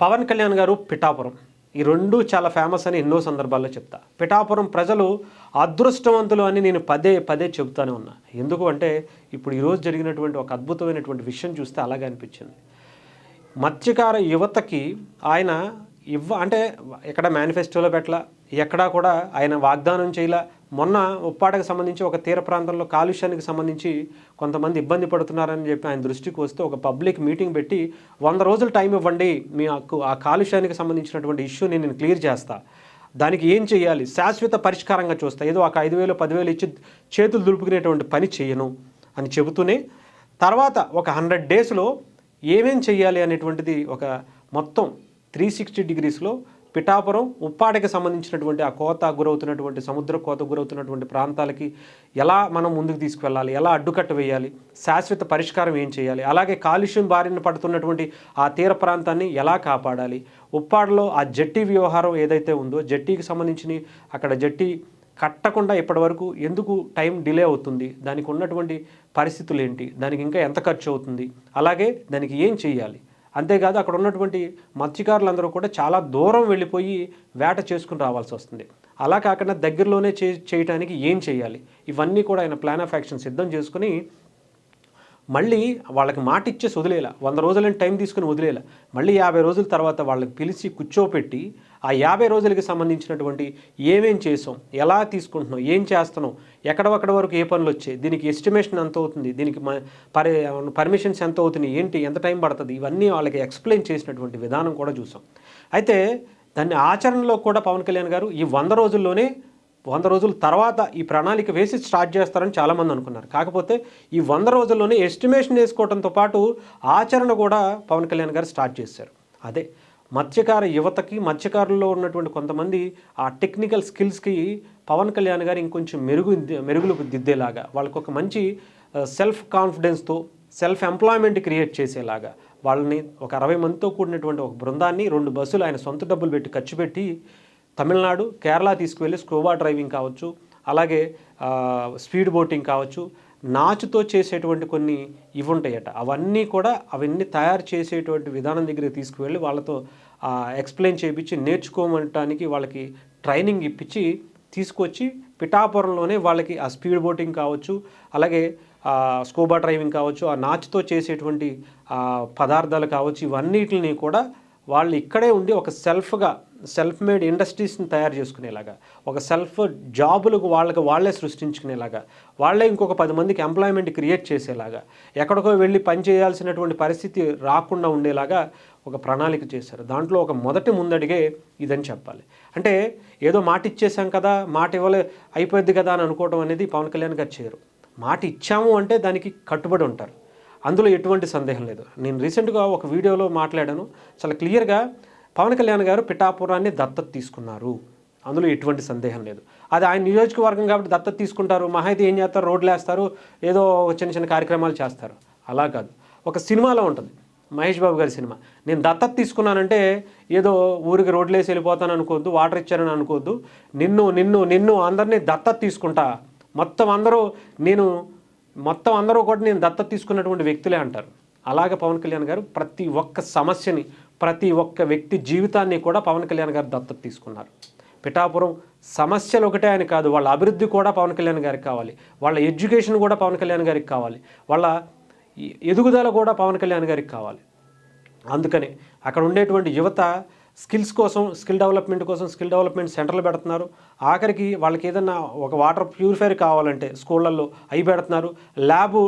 పవన్ కళ్యాణ్ గారు పిఠాపురం ఈ రెండు చాలా ఫేమస్ అని ఎన్నో సందర్భాల్లో చెప్తా. పిఠాపురం ప్రజలు అదృష్టవంతులు అని నేను పదే పదే చెబుతానే ఉన్నా. ఎందుకు అంటే ఇప్పుడు ఈరోజు జరిగినటువంటి ఒక అద్భుతమైనటువంటి విషయం చూస్తే అలాగే అనిపించింది. మత్స్యకార యువతకి ఆయన అంటే ఎక్కడ మేనిఫెస్టోలో పెట్టలా, ఎక్కడా కూడా ఆయన వాగ్దానం చేయలా. మొన్న ఉప్పాడకు సంబంధించి ఒక తీర ప్రాంతంలో కాలుష్యానికి సంబంధించి కొంతమంది ఇబ్బంది పడుతున్నారని చెప్పి ఆయన దృష్టికి వస్తే ఒక పబ్లిక్ మీటింగ్ పెట్టి 100 రోజులు టైం ఇవ్వండి, మీ ఆ కాలుష్యానికి సంబంధించినటువంటి ఇష్యూని నేను క్లియర్ చేస్తా, దానికి ఏం చేయాలి శాశ్వత పరిష్కారంగా చూస్తా, ఏదో ఒక 5,000 10,000 ఇచ్చి చేతులు దులుపుకునేటువంటి పని చేయను అని చెబుతూనే తర్వాత ఒక 100 డేస్లో ఏమేం చెయ్యాలి అనేటువంటిది ఒక మొత్తం 360 డిగ్రీస్లో పిఠాపురం ఉప్పాడకి సంబంధించినటువంటి ఆ కోత గురవుతున్నటువంటి సముద్ర కోత గురవుతున్నటువంటి ప్రాంతాలకి ఎలా మనం ముందుకు తీసుకువెళ్ళాలి, ఎలా అడ్డుకట్ట వేయాలి, శాశ్వత పరిష్కారం ఏం చేయాలి, అలాగే కాలుష్యం బారిన పడుతున్నటువంటి ఆ తీర ప్రాంతాన్ని ఎలా కాపాడాలి, ఉప్పాడలో ఆ జట్టి వ్యవహారం ఏదైతే ఉందో జట్టీకి సంబంధించి అక్కడ జట్టి కట్టకుండా ఇప్పటివరకు ఎందుకు టైం డిలే అవుతుంది, దానికి ఉన్నటువంటి పరిస్థితులు ఏంటి, దానికి ఇంకా ఎంత ఖర్చు అవుతుంది, అలాగే దానికి ఏం చేయాలి. అంతేకాదు అక్కడ ఉన్నటువంటి మత్స్యకారులందరూ కూడా చాలా దూరం వెళ్ళిపోయి వేట చేసుకుని రావాల్సి వస్తుంది. అలా కాకుండా దగ్గరలోనే చేయటానికి ఏం చేయాలి, ఇవన్నీ కూడా ఆయన ప్లాన్ ఆఫ్ యాక్షన్ సిద్ధం చేసుకుని మళ్ళీ వాళ్ళకి మాట ఇచ్చేసి వదిలేలా, 100 రోజులని టైం తీసుకుని వదిలేలా, మళ్ళీ 50 రోజుల తర్వాత వాళ్ళకి పిలిచి కూర్చోపెట్టి ఆ 50 రోజులకి సంబంధించినటువంటి ఏమేం చేసాం, ఎలా తీసుకుంటున్నాం, ఏం చేస్తున్నాం, ఎక్కడొక్కడ వరకు ఏ పనులు వచ్చాయి, దీనికి ఎస్టిమేషన్ ఎంత అవుతుంది, దీనికి పర్మిషన్స్ ఎంత అవుతుంది, ఏంటి ఎంత టైం పడుతుంది, ఇవన్నీ వాళ్ళకి ఎక్స్ప్లెయిన్ చేసినటువంటి విధానం కూడా చూసాం. అయితే దాన్ని ఆచరణలో కూడా పవన్ కళ్యాణ్ గారు ఈ 100 రోజుల్లోనే 100 రోజుల తర్వాత ఈ ప్రణాళిక వేసి స్టార్ట్ చేస్తారని చాలామంది అనుకున్నారు. కాకపోతే ఈ 100 రోజుల్లోనే ఎస్టిమేషన్ వేసుకోవడంతో పాటు ఆచరణ కూడా పవన్ కళ్యాణ్ గారు స్టార్ట్ చేశారు. అదే మత్స్యకార యువతకి, మత్స్యకారుల్లో ఉన్నటువంటి కొంతమంది ఆ టెక్నికల్ స్కిల్స్కి పవన్ కళ్యాణ్ గారు ఇంకొంచెం మెరుగులు దిద్దేలాగా, వాళ్ళకు ఒక మంచి సెల్ఫ్ కాన్ఫిడెన్స్తో సెల్ఫ్ ఎంప్లాయ్మెంట్ క్రియేట్ చేసేలాగా వాళ్ళని ఒక 60 మందితో కూడినటువంటి ఒక బృందాన్ని 2 బస్సులు ఆయన సొంత డబ్బులు పెట్టి ఖర్చు పెట్టి తమిళనాడు, కేరళ తీసుకువెళ్ళి స్కూబా డ్రైవింగ్ కావచ్చు, అలాగే స్పీడ్ బోటింగ్ కావచ్చు, నాచుతో చేసేటువంటి కొన్ని ఇవి ఉంటాయట, అవన్నీ తయారు చేసేటువంటి విధానం దగ్గరికి తీసుకువెళ్ళి వాళ్ళతో ఎక్స్ప్లెయిన్ చేయించి నేర్చుకోవటానికి వాళ్ళకి ట్రైనింగ్ ఇప్పించి తీసుకొచ్చి పిఠాపురంలోనే వాళ్ళకి ఆ స్పీడ్ బోటింగ్ కావచ్చు, అలాగే స్కూబా డ్రైవింగ్ కావచ్చు, ఆ నాచుతో చేసేటువంటి పదార్థాలు కావచ్చు, ఇవన్నిటిని కూడా వాళ్ళు ఇక్కడే ఉండి ఒక సెల్ఫ్ మేడ్ ఇండస్ట్రీస్ని తయారు చేసుకునేలాగా, ఒక సెల్ఫ్ జాబులకు వాళ్ళే సృష్టించుకునేలాగా, వాళ్ళే ఇంకొక 10 మందికి ఎంప్లాయ్మెంట్ క్రియేట్ చేసేలాగా, ఎక్కడికో వెళ్ళి పని చేయాల్సినటువంటి పరిస్థితి రాకుండా ఉండేలాగా ఒక ప్రణాళిక చేశారు. దాంట్లో ఒక మొదటి ముందడిగే ఇదని చెప్పాలి. అంటే ఏదో మాట ఇచ్చేసాం కదా, మాట అయిపోద్ది కదా అని అనుకోవడం అనేది పవన్ కళ్యాణ్ గారు చేయరు. మాట ఇచ్చాము అంటే దానికి కట్టుబడి ఉంటారు, అందులో ఎటువంటి సందేహం లేదు. నేను రీసెంట్గా ఒక వీడియోలో మాట్లాడాను, చాలా క్లియర్గా పవన్ కళ్యాణ్ గారు పిఠాపురాన్ని దత్తత తీసుకున్నారు, అందులో ఎటువంటి సందేహం లేదు. అది ఆయన నియోజకవర్గం కాబట్టి దత్తత తీసుకుంటారు, మహా అయితే ఏం చేస్తారు, రోడ్లు వేస్తారు, ఏదో చిన్న కార్యక్రమాలు చేస్తారు. అలా కాదు, ఒక సినిమాలో ఉంటుంది, మహేష్ బాబు గారి సినిమా, నేను దత్తత తీసుకున్నానంటే ఏదో ఊరికి రోడ్లు వేసి వెళ్ళిపోతాను అనుకోవద్దు, వాటర్ ఇచ్చానని అనుకోవద్దు, నిన్ను అందరినీ దత్తత తీసుకుంటా, మొత్తం అందరూ కూడా నేను దత్తత తీసుకున్నటువంటి వ్యక్తులే అంటారు. అలాగే పవన్ కళ్యాణ్ గారు ప్రతి ఒక్క సమస్యని, ప్రతి ఒక్క వ్యక్తి జీవితాన్ని కూడా పవన్ కళ్యాణ్ గారు దత్తత తీసుకున్నారు. పిఠాపురం సమస్యలు ఒకటే అని కాదు, వాళ్ళ అభివృద్ధి కూడా పవన్ కళ్యాణ్ గారికి కావాలి, వాళ్ళ ఎడ్యుకేషన్ కూడా పవన్ కళ్యాణ్ గారికి కావాలి, వాళ్ళ ఎదుగుదల కూడా పవన్ కళ్యాణ్ గారికి కావాలి. అందుకని అక్కడ ఉండేటువంటి యువత స్కిల్ డెవలప్మెంట్ సెంటర్లు పెడుతున్నారు. ఆఖరికి వాళ్ళకి ఏదన్నా ఒక వాటర్ ప్యూరిఫైర్ కావాలంటే స్కూళ్ళల్లో అవి పెడుతున్నారు, ల్యాబు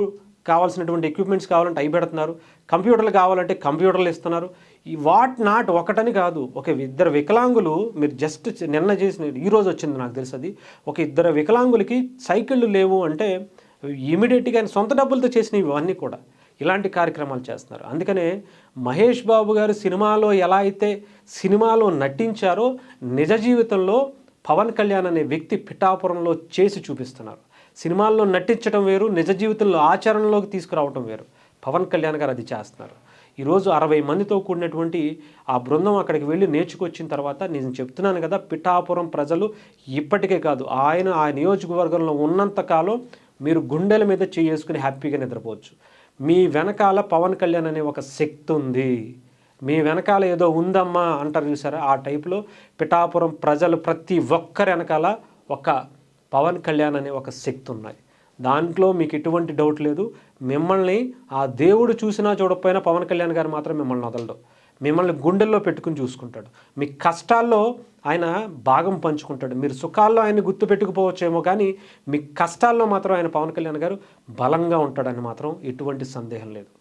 కావాల్సినటువంటి ఎక్విప్మెంట్స్ కావాలంటే అవి పెడుతున్నారు, కంప్యూటర్లు కావాలంటే కంప్యూటర్లు ఇస్తున్నారు. ఈ ఒకటని కాదు, ఒక 2 వికలాంగులు, మీరు జస్ట్ నిన్న చేసిన ఈరోజు వచ్చింది నాకు తెలుసు, అది ఒక 2 వికలాంగులకి సైకిళ్ళు లేవు అంటే ఇమీడియట్గా ఆయన సొంత డబ్బులతో చేసినవి ఇవన్నీ కూడా ఇలాంటి కార్యక్రమాలు చేస్తున్నారు. అందుకనే మహేష్ బాబు గారు సినిమాలో ఎలా అయితే సినిమాలో నటించారో నిజ జీవితంలో పవన్ కళ్యాణ్ అనే వ్యక్తి పిఠాపురంలో చేసి చూపిస్తున్నారు. సినిమాల్లో నటించడం వేరు, నిజ జీవితంలో ఆచరణలోకి తీసుకురావడం వేరు. పవన్ కళ్యాణ్ గారు అది చేస్తున్నారు. ఈరోజు 60 మందితో కూడినటువంటి ఆ బృందం అక్కడికి వెళ్ళి నేర్చుకొచ్చిన తర్వాత నేను చెప్తున్నాను కదా, పిఠాపురం ప్రజలు ఇప్పటికే కాదు, ఆయన ఆ నియోజకవర్గంలో ఉన్నంతకాలం మీరు గుండెల మీద చేసుకుని హ్యాపీగా నిద్రపోవచ్చు. మీ వెనకాల పవన్ కళ్యాణ్ అనే ఒక శక్తి ఉంది, మీ వెనకాల ఏదో ఉందమ్మా అంటారు చూసారా, ఆ టైపులో పిఠాపురం ప్రజలు ప్రతి ఒక్కరి వెనకాల ఒక పవన్ కళ్యాణ్ అనే ఒక శక్తి ఉన్నాయి. దాంట్లో మీకు ఎటువంటి డౌట్ లేదు. మిమ్మల్ని ఆ దేవుడు చూసినా చూడకపోయినా పవన్ కళ్యాణ్ గారు మాత్రం మిమ్మల్ని వదలడు. మిమ్మల్ని గుండెల్లో పెట్టుకుని చూసుకుంటాడు. మీ కష్టాల్లో ఆయన భాగం పంచుకుంటాడు. మీరు సుఖాల్లో ఆయన్ని గుర్తుపెట్టుకుపోవచ్చేమో కానీ మీ కష్టాల్లో మాత్రం ఆయన పవన్ కళ్యాణ్ గారు బలంగా ఉంటాడని మాత్రం ఎటువంటి సందేహం లేదు.